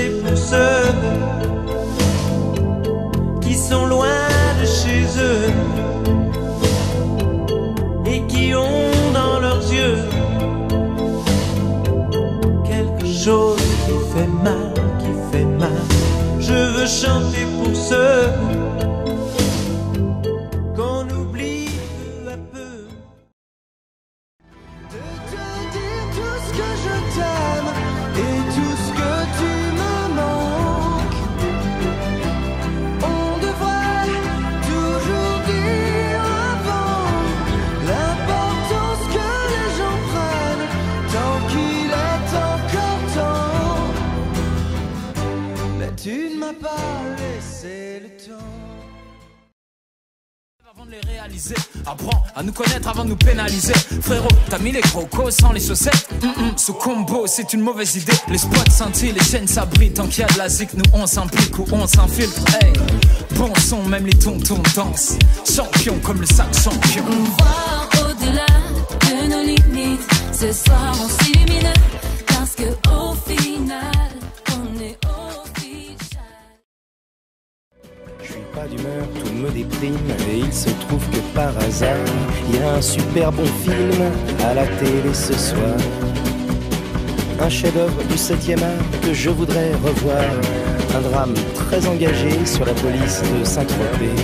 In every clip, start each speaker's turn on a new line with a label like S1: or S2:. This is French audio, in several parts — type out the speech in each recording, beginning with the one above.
S1: chanter pour ceux qui sont loin de chez eux et qui ont dans leurs yeux quelque chose qui fait mal, qui fait mal. Je veux chanter pour ceux qu'on oublie peu à peu. De te dire tout ce que je t'aime et tout ce que tu me manques. On devrait toujours dire avant l'importance que les gens prennent tant qu'il est encore temps. Mais tu ne m'as pas laissé le temps.
S2: Avant de les réaliser, apprends à nous connaître avant de nous pénaliser. Frérot, t'as mis les crocos sans les chaussettes. Ce combo, c'est une mauvaise idée. Les spots scintillent, les chaînes s'abritent. Tant qu'il y a de la zik, nous on s'implique ou on s'infiltre. Hey, bon son, même les tontons dansent. Champion comme le sac champion.
S3: Voir au-delà de nos limites. Ce soir on s'illumine parce que au final on est officiel.
S4: Je suis pas d'humeur, tout me déprime. Et il se trouve que par hasard, il y a un super bon film à la télé ce soir. Un chef-d'œuvre du 7e art que je voudrais revoir. Un drame très engagé sur la police de Saint-Tropez.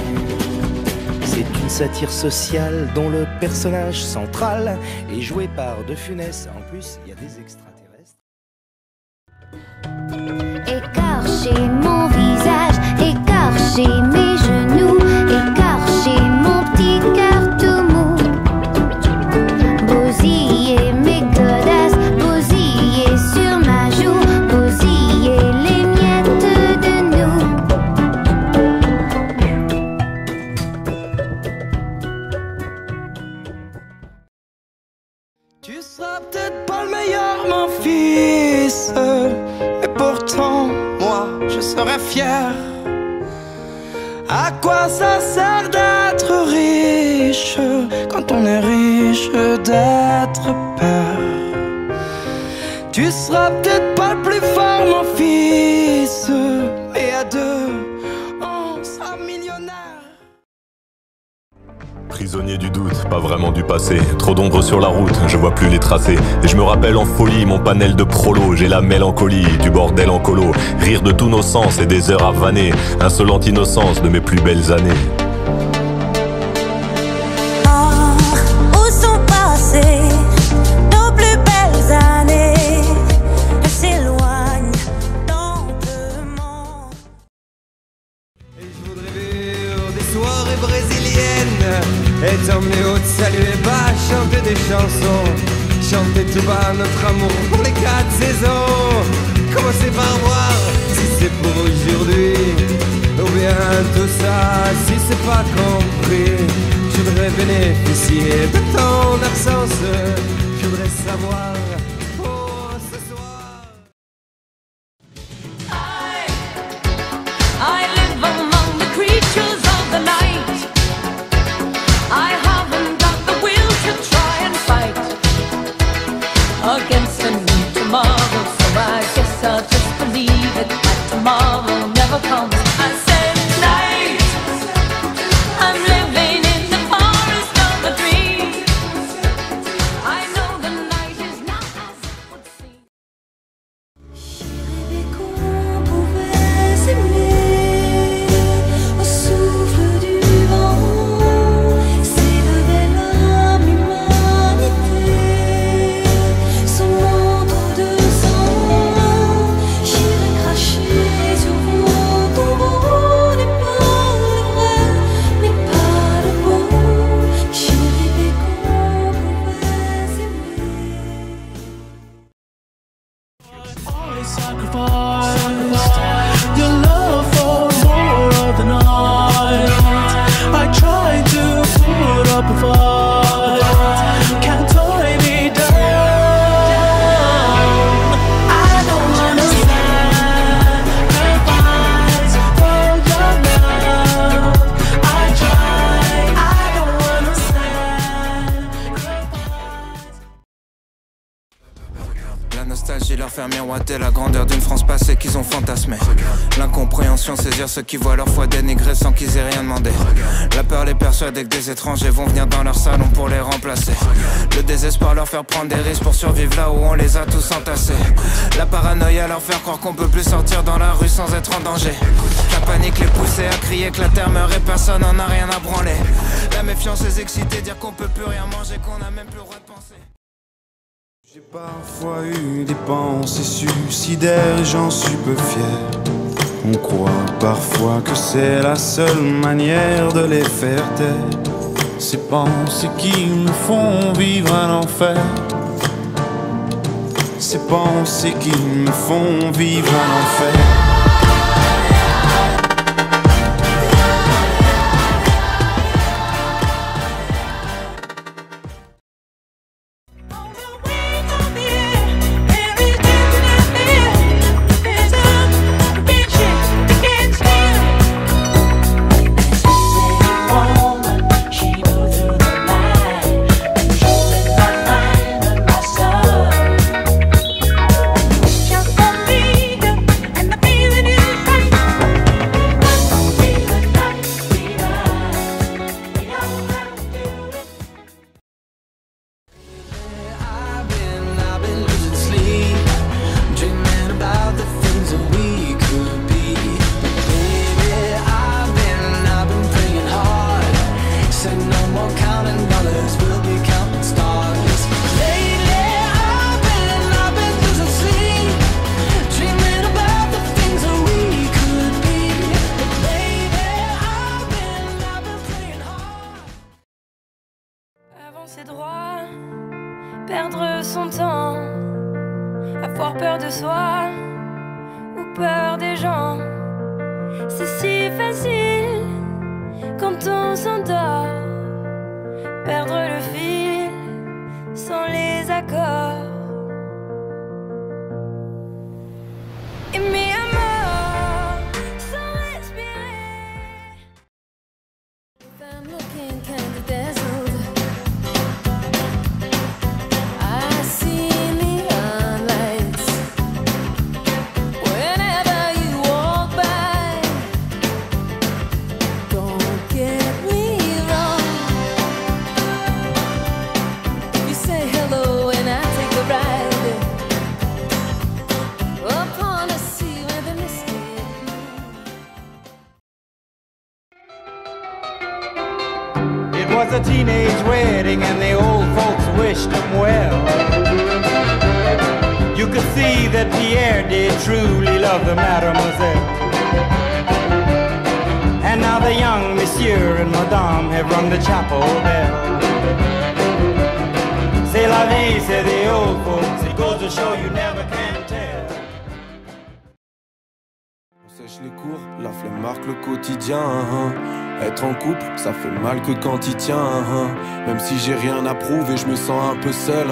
S4: C'est une satire sociale dont le personnage central est joué par De Funès. En plus, il y a des extraterrestres.
S5: Écorcher mon visage, écorcher mes genoux, écorcher mon petit cœur tout mou. Bousiller mes godasses, bousiller sur ma joue, bousiller les miettes de nous.
S1: Tu seras peut-être pas le meilleur, mon fils, mais pourtant, moi, je serai fier. À quoi ça sert d'être riche quand on est riche d'être père? Tu seras peut-être pas le plus fort, mon fils, mais à deux, on sera millionnaire.
S6: Prisonnier du doute, pas vraiment du passé. Trop d'ombre sur la route, je vois plus les tracés. Et je me rappelle en folie mon panel de prolo. J'ai la mélancolie du bordel en colo. Rire de tous nos sens et des heures à vanner. Insolente innocence de mes plus belles années.
S3: Où sont passées nos plus belles années? Elles s'éloignent lentement.
S1: Et je voudrais vivre des soirées brésiliennes et t'emmener au salut et bas, chanter des chansons, chanter tout bas notre amour pour les 4 saisons. Commencer par voir si c'est pour aujourd'hui, ou bien tout ça si c'est pas compris. Je voudrais bénéficier de ton absence, je voudrais savoir pour ce soir.
S3: I live among the creatures of the night. I haven't got the will to try and fight against a new tomorrow, so I guess I'll just believe it that tomorrow never comes. I said night. I'm living in the forest of a dream. I know the night is not as it would seem. J'ai rêvé qu'on pouvait s'aimer au souffle du vent, s'élever l'âme, humanité, son manteau de sang. J'irai cracher sur vos tombeaux les paroles vraies, mais pas le bon. J'ai rêvé qu'on pouvait s'aimer.
S2: Always sacrificed your love for more of the night. I tried to put up a fight, can't tie me down. I don't understand the fights for your love. I try, I don't understand the fights.
S7: La nostalgie leur fait miroiter la grandeur d'une France passée qu'ils ont fantasmée. L'incompréhension saisir ceux qui voient leur foi dénigrée sans qu'ils aient rien demandé. La peur les persuader que des étrangers vont venir dans leur salon pour les remplacer. Le désespoir leur faire prendre des risques pour survivre là où on les a tous entassés. La paranoïa leur faire croire qu'on peut plus sortir dans la rue sans être en danger. La panique les pousser à crier que la terre meurt et personne n'en a rien à branler. La méfiance les exciter, dire qu'on peut plus rien manger, qu'on a même plus le droit de penser.
S8: J'ai parfois eu des pensées suicidaires et j'en suis peu fier. On croit parfois que c'est la seule manière de les faire taire. Ces pensées qui me font vivre un enfer. Ces pensées qui me font vivre un enfer.
S3: Avancer droit, perdre son temps, avoir peur de soi ou peur des gens. C'est si facile quand on s'endort, perdre le fil sans les accords. Aimer à mort sans respirer. I'm looking kind of dazzled.
S1: It was a teenage wedding and the old folks wished him well. You could see that Pierre did truly love the mademoiselle. And now the young monsieur and madame have rung the chapel bell. C'est la vie, c'est the old folks. It goes to show you never can tell.
S8: On sèche les cours, la flemme marque le quotidien. Être en couple, ça fait mal que quand il tient. Même si j'ai rien à prouver, je me sens un peu seul.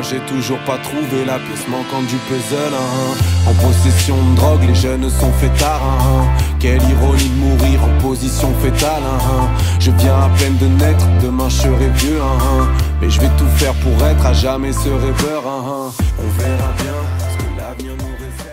S8: J'ai toujours pas trouvé la pièce manquante du puzzle. En possession de drogue, les jeunes sont fêtards. Quelle ironie de mourir en position fétale. Je viens à peine de naître, demain je serai vieux. Mais je vais tout faire pour être à jamais ce rêveur. On verra bien ce que l'avenir nous réserve.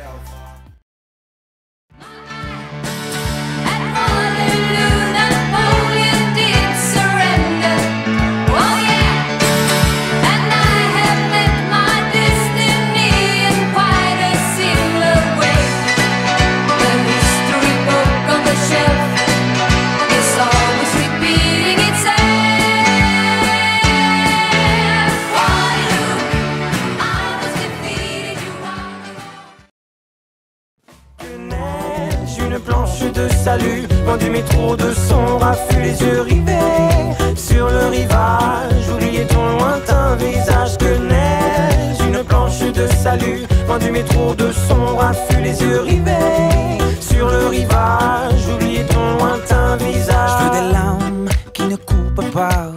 S1: Planche de salut, loin du métro de son raffut, les yeux rivés sur le rivage. Oubliez ton lointain visage que neige. Une planche de salut, loin du métro de son raffut, les yeux rivés sur le rivage. Oubliez ton lointain visage.
S9: Je veux des larmes qui ne coupent pas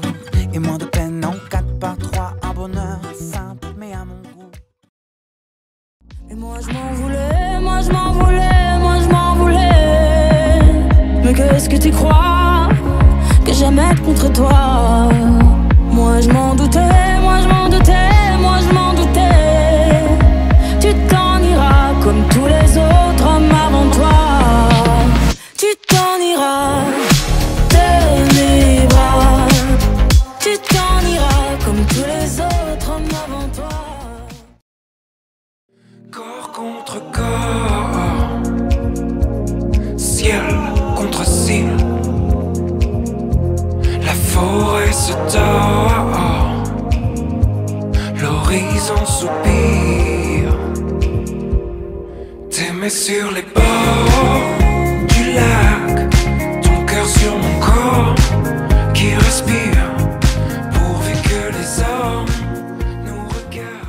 S9: et moins de peine en 4x3. Un bonheur simple mais à mon goût.
S3: Et moi je m'en voulais, moi je m'en voulais, moi je m'en voulais. Mais qu'est-ce que tu crois que j'aimais être contre toi? Moi je m'en doutais, moi je m'en doutais, moi je m'en doutais.
S9: contre-corps, ciel contre ciel, la forêt se tord, l'horizon soupire. T'aimais sur les bords du lac, ton cœur sur mon corps qui respire, pourvu que les hommes nous regardent.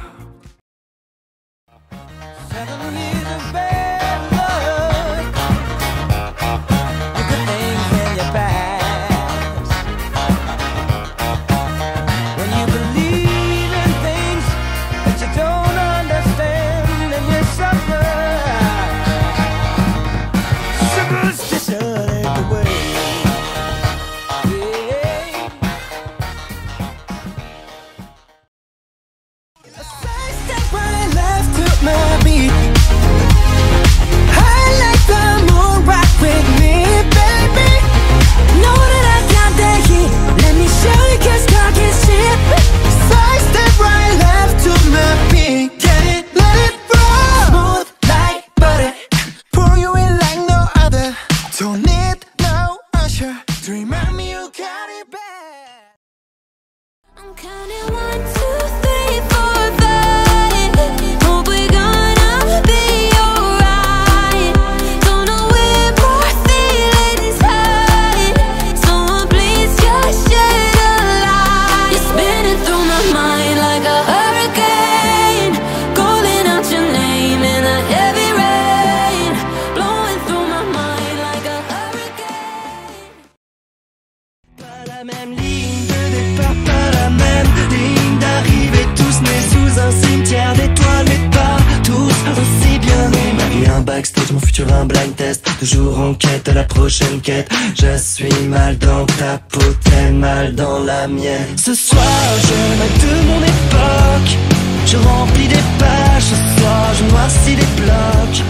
S10: Backstage, mon futur un blind test. Toujours en quête de la prochaine quête. Je suis mal dans ta peau, t'es mal dans la mienne. Ce soir, je m'aide de mon époque. Je remplis des pages. Ce soir, je noircis des blocs.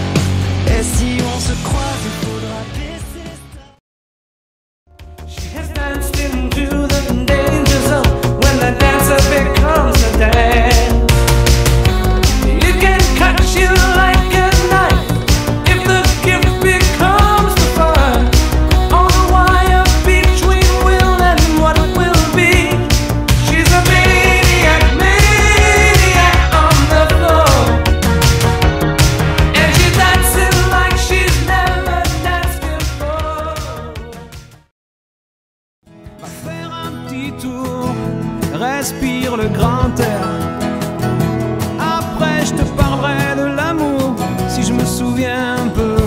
S10: Et si on se croise, il faudra baisser les stars.
S9: She has danced into the danger zone when the dancer becomes a dance. You can catch you like a knife.
S2: Respire le grand air. Après je te parlerai de l'amour, si je me souviens un peu.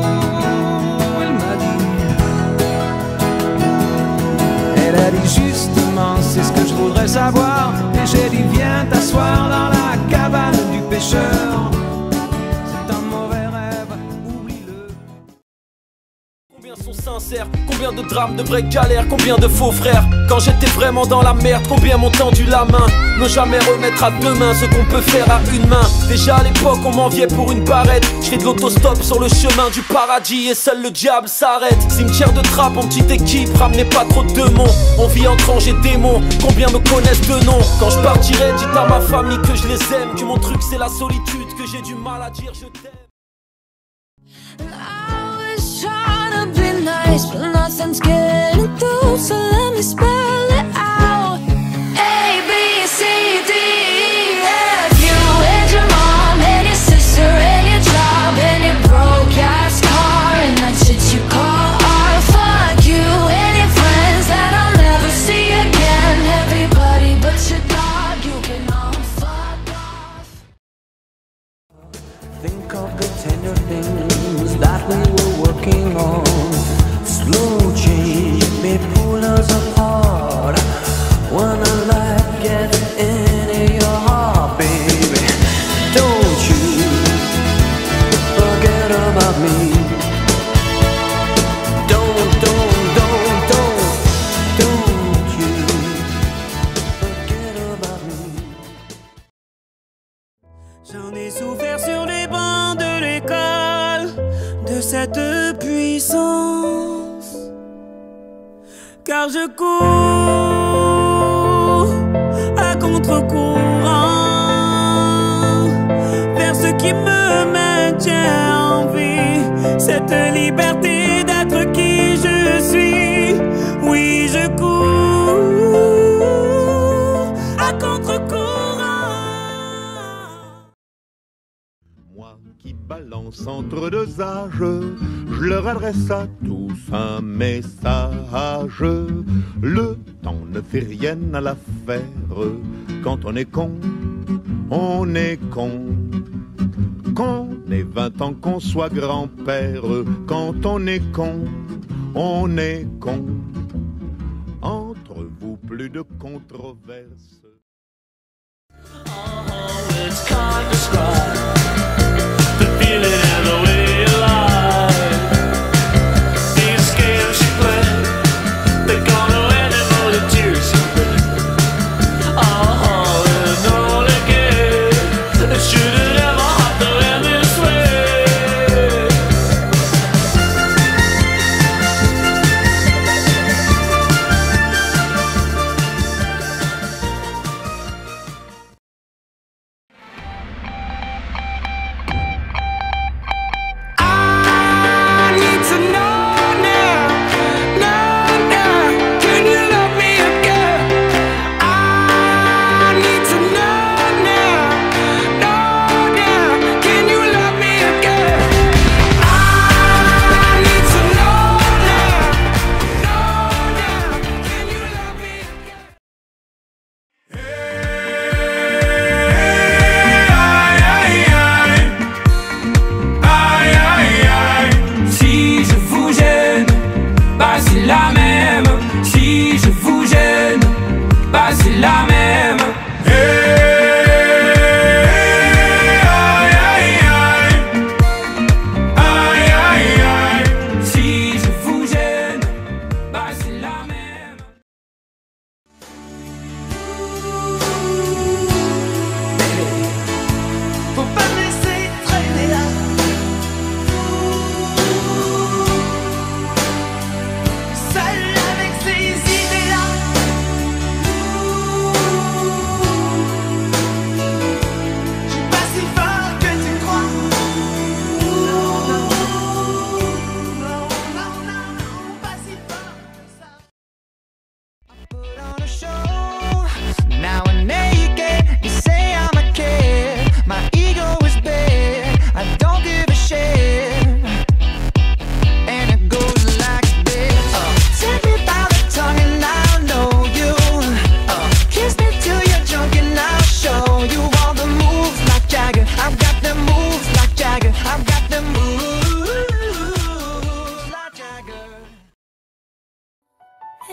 S2: Oh, elle m'a dit, elle a dit justement, c'est ce que je voudrais savoir. Et j'ai dit viens t'asseoir dans la cabane du pêcheur. C'est un mauvais rêve, oublie-le.
S11: Combien sont sincères, combien de drames, de vraies galères, combien de faux frères. Quand j'étais vraiment dans la merde, combien m'ont tendu la main. Ne jamais remettre à deux mains ce qu'on peut faire à une main. Déjà à l'époque on m'enviait pour une barrette. J'fais de l'autostop sur le chemin du paradis et seul le diable s'arrête. Cimetière de trappe en petite équipe, ramenez pas trop de démons. On vit entre anges et démons, combien me connaissent de nom. Quand je partirai, dites à ma famille que je les aime, que mon truc c'est la solitude, que j'ai du mal à dire je t'aime.
S3: Nice, but nothing's getting through, so let me spell it out. A, B, C, D, E, F. You and your mom and your sister and your job and your broke ass car and that shit you call art. Fuck you and your friends that I'll never see again. Everybody but your dog, you can all fuck off.
S9: Think of the tender things that we were working on. Slow change may pull us apart. When a life gets into your heart, baby, don't you forget about me. Don't you forget about me. J'en ai souffert sur les bancs de l'école de cette puissance. Car je cours à contre-courant.
S12: centre deux âges, je leur adresse à tous un message. Le temps ne fait rien à l'affaire. Quand on est con, on est con. Qu'on ait 20 ans, qu'on soit grand-père. Quand on est con, on est con. Entre vous, plus de controverses.
S9: It's can't describe the feeling and the way you lie. These games you play, they're gonna end in all the tears you bring. All and all again, it shouldn't ever have to end this way.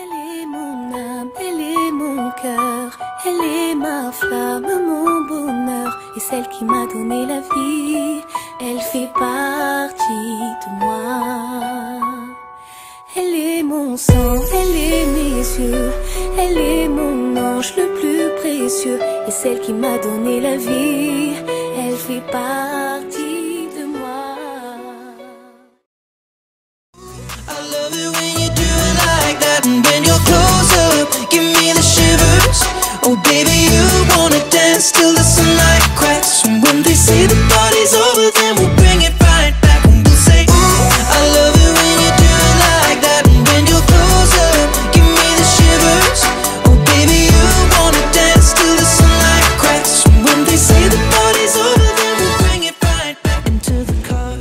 S3: Elle est mon âme, elle est mon cœur, elle est ma flamme, mon bonheur, et celle qui m'a donné la vie, elle fait partie de moi. Elle est mon sang, elle est mes yeux, elle est mon ange le plus précieux, et celle qui m'a donné la vie, elle fait partie de moi.
S10: I love it when you do it like that, and when you're close up, give me the shivers. Oh baby, you wanna dance till the sunlight cracks, and when they say the party's over, then we'll bring it right back, and we'll say, ooh, I love it when you do it like that, and when you're close up, give me the shivers. Oh baby, you wanna dance till the sunlight cracks, and when they say the party's over, then we'll bring it right back into the car.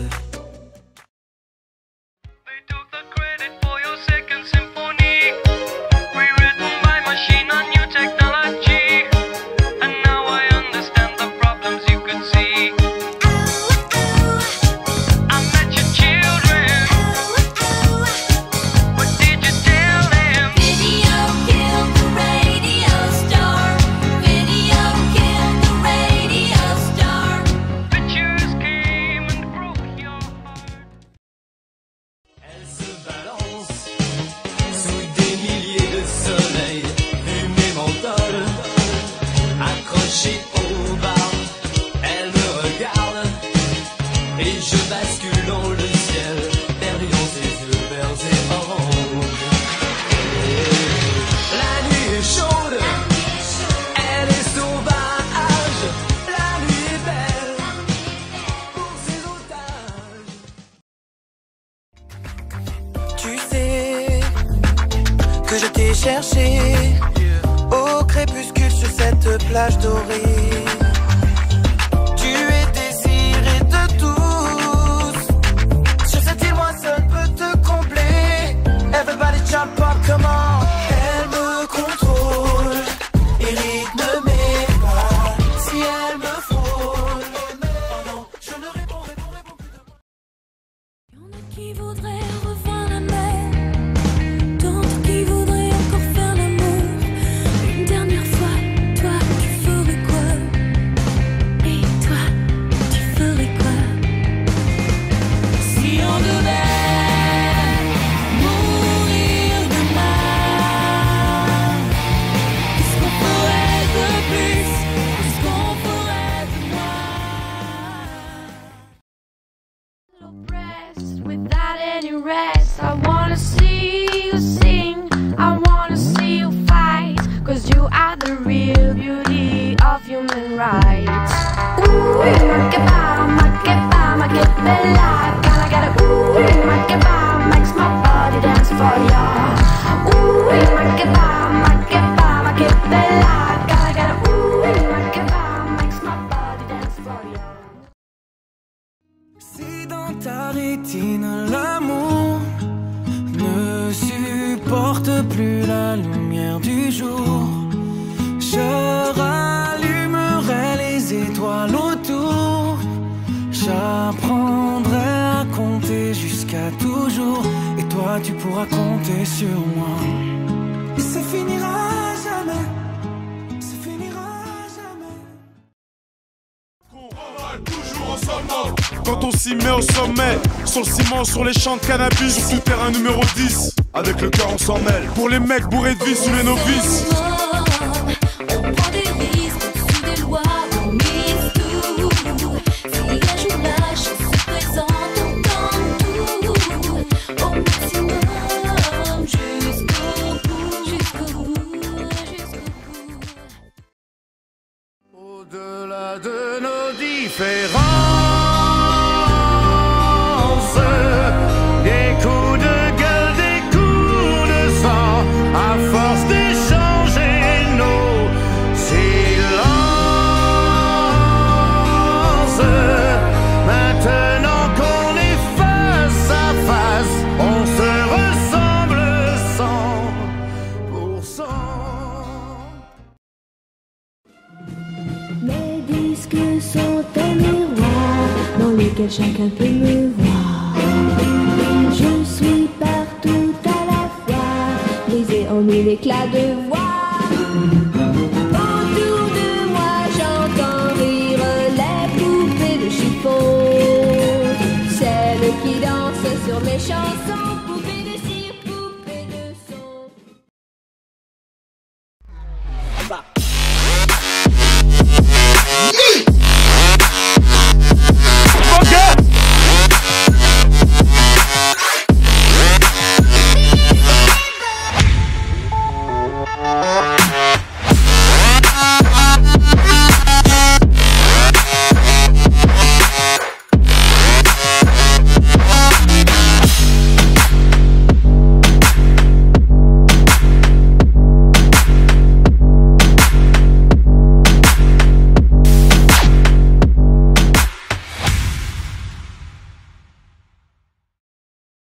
S13: Que je t'ai cherché au crépuscule sur cette plage dorée. Tu es désiré de tous,
S3: are the real beauty of human rights. Ooh, make it bella. Can I get a ooh, make makes my body dance for ya. Ooh, make it bella. Can I get a ooh, makes my body dance for ya.
S13: Si dans ta rétine l'amour ne supporte plus la lumière du jour, je rallumerai les étoiles autour. J'apprendrai à compter jusqu'à toujours, et toi tu pourras compter sur moi. Et ça finira jamais, ça finira jamais.
S14: Toujours ensemble. Quand on s'y met au sommet, sur le ciment, sur les champs de cannabis, sur terrain numéro 10, avec le cœur on s'en mêle. Pour les mecs bourrés de vie sous les novices.
S3: On prend des risques, sous des lois, on mise tout. Si un jour la chance se présente, on tente tout. Au maximum, jusqu'au bout, jusqu'au bout, jusqu'au bout.
S13: Au-delà de nos différences, des coups de gueule, des coups de sang, à force d'échanger nos silences. Maintenant qu'on est face à face, on se ressemble 100%.
S3: Mes disques sont un miroir dans lequel chacun peut me voir. Je suis partout à la fois, brisé en mille éclats de voix. Autour de moi j'entends rire les poupées de chiffon, celles qui dansent sur mes chansons. Poupées de cire, poupées de son.